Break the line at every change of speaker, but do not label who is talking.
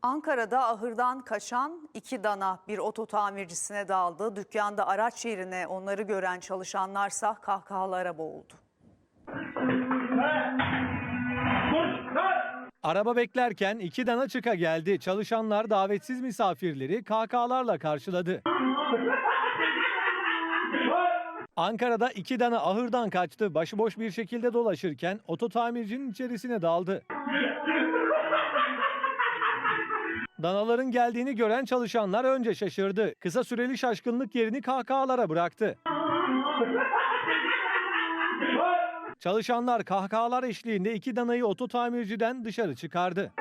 Ankara'da ahırdan kaçan 2 dana bir oto tamircisine daldı. Dükkanda araç yerine onları gören çalışanlarsa kahkahalara boğuldu.
Araba beklerken 2 dana çıka geldi. Çalışanlar davetsiz misafirleri kahkahalarla karşıladı. Ankara'da 2 dana ahırdan kaçtı. Başıboş bir şekilde dolaşırken oto tamircinin içerisine daldı. Danaların geldiğini gören çalışanlar önce şaşırdı. Kısa süreli şaşkınlık yerini kahkahalara bıraktı. Çalışanlar kahkahalar eşliğinde 2 danayı oto tamirciden dışarı çıkardı.